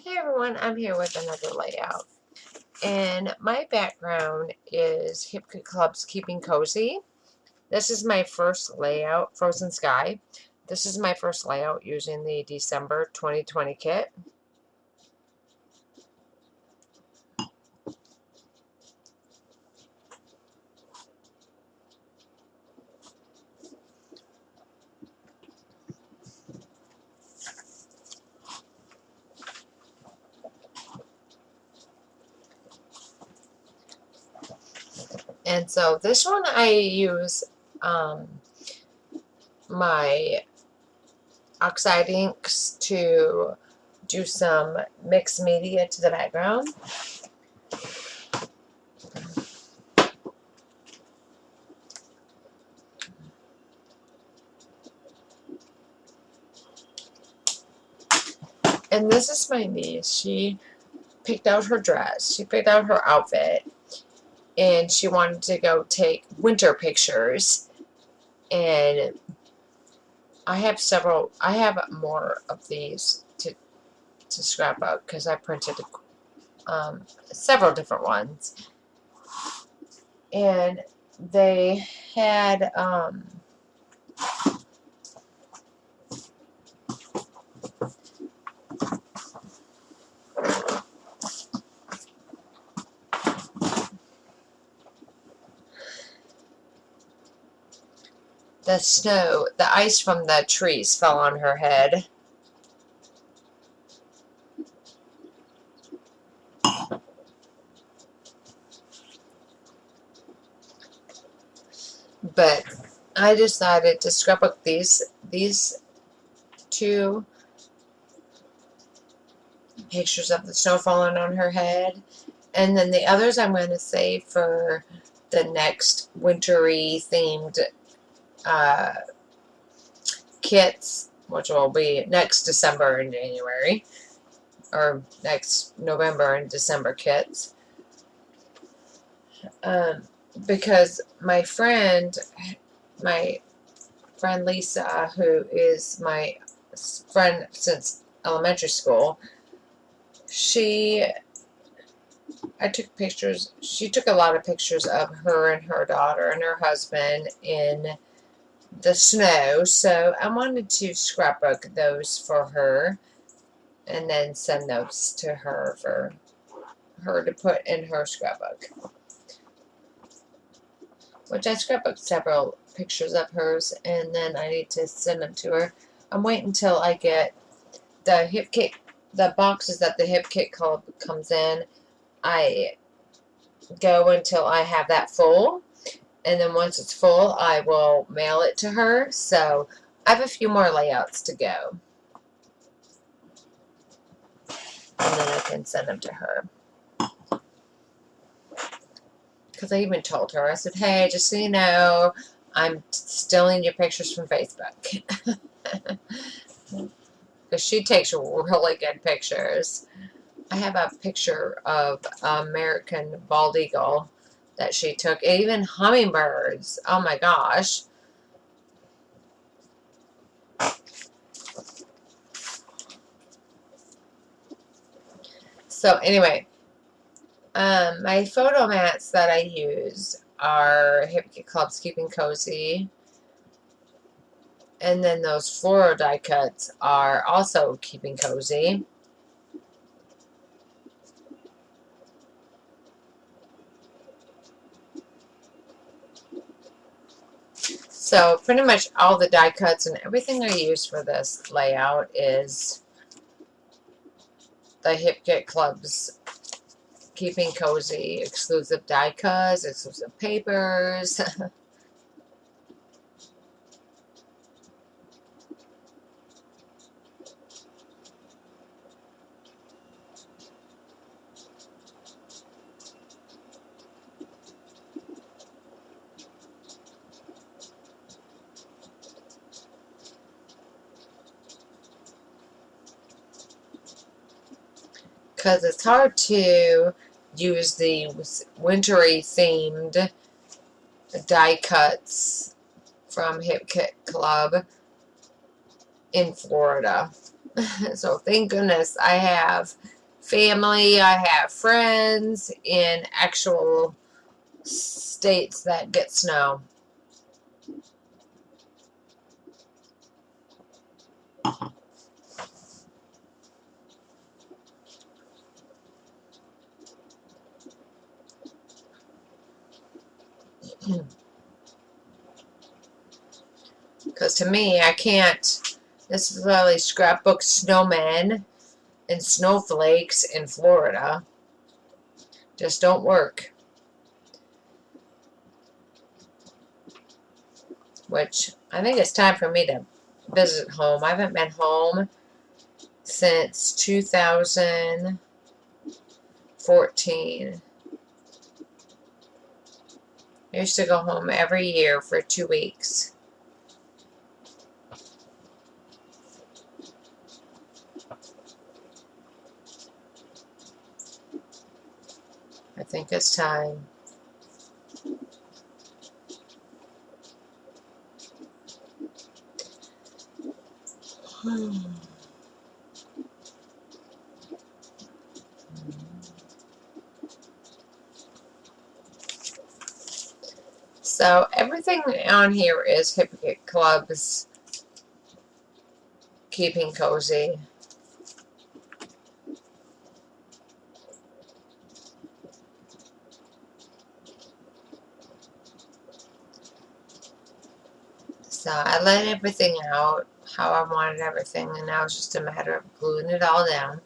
Hey everyone, I'm here with another layout. And my background is Hip Kit Club's Keeping Cozy. This is my first layout, Frozen Sky. This is my first layout using the December 2020 kit. And so this one I use my oxide inks to do some mixed media to the background. And this is my niece. She picked out her dress. She picked out her outfit. And she wanted to go take winter pictures. And I have more of these to scrapbook because I printed several different ones. And they had the snow, the ice from the trees fell on her head. But I decided to scrapbook these two pictures of the snow falling on her head. And then the others I'm going to save for the next wintry themed kits, which will be next December and January, or next November and December kits. Because my friend Lisa, who is my friend since elementary school, she took a lot of pictures of her and her daughter and her husband in the snow, so I wanted to scrapbook those for her and then send those to her for her to put in her scrapbook. Which I scrapbooked several pictures of hers, and then I need to send them to her. I'm waiting until I get the boxes that the Hip Kit Club comes in. I go until I have that full, and then once it's full, I will mail it to her. So I have a few more layouts to go, and then I can send them to her. Because I even told her, I said, hey, just so you know, I'm stealing your pictures from Facebook. Because she takes really good pictures. I have a picture of American bald eagle that she took. Even hummingbirds. Oh my gosh. So anyway, my photo mats that I use are Hip Kit Club's Keeping Cozy. And then those floral die cuts are also Keeping Cozy. So pretty much all the die cuts and everything I use for this layout is the Hip Kit Club's Keeping Cozy exclusive die cuts, exclusive papers. Because it's hard to use the wintry themed die cuts from Hip Kit Club in Florida. So thank goodness I have family. I have friends in actual states that get snow. Because to me, I can't necessarily scrapbook snowmen and snowflakes in Florida. Just don't work. Which I think it's time for me to visit home. I haven't been home since 2014. I used to go home every year for 2 weeks. I think it's time. So everything on here is Hypocrite Club's Keeping Cozy. So I laid everything out how I wanted everything, and now it's just a matter of gluing it all down.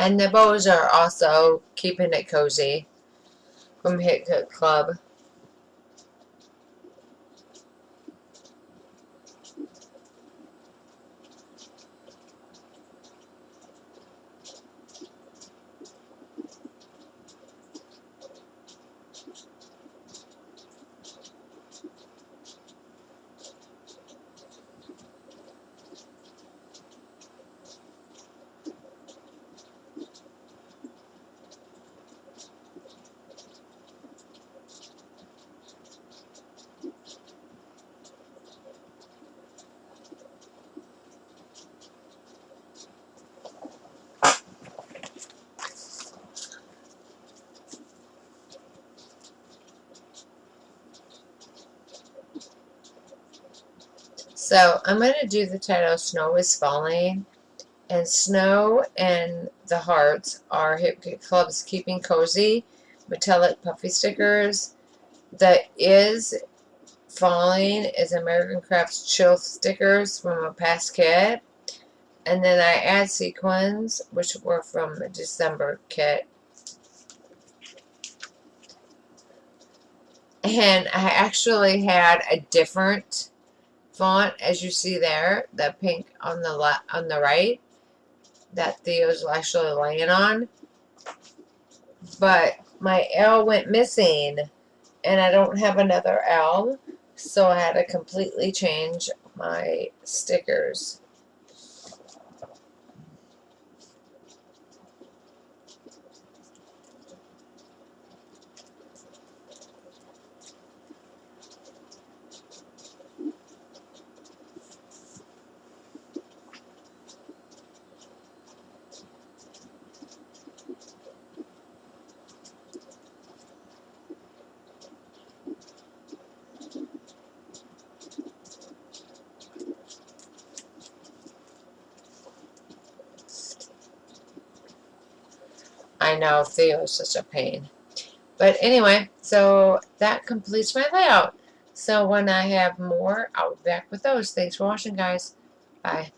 And the bows are also Keeping It Cozy from Hypocrite Club. So I'm going to do the title Snow is Falling. And Snow and the Hearts are Hypocrite Club's Keeping Cozy metallic puffy stickers. The Is Falling is American Crafts Chill stickers from a past kit. And then I add sequins, which were from the December kit. And I actually had a different font, as you see there, the pink on the right, that Theo's actually laying on. But my L went missing, and I don't have another L, so I had to completely change my stickers. I know, Theo is such a pain. But anyway, so that completes my layout. So when I have more, I'll be back with those. Thanks for watching, guys. Bye.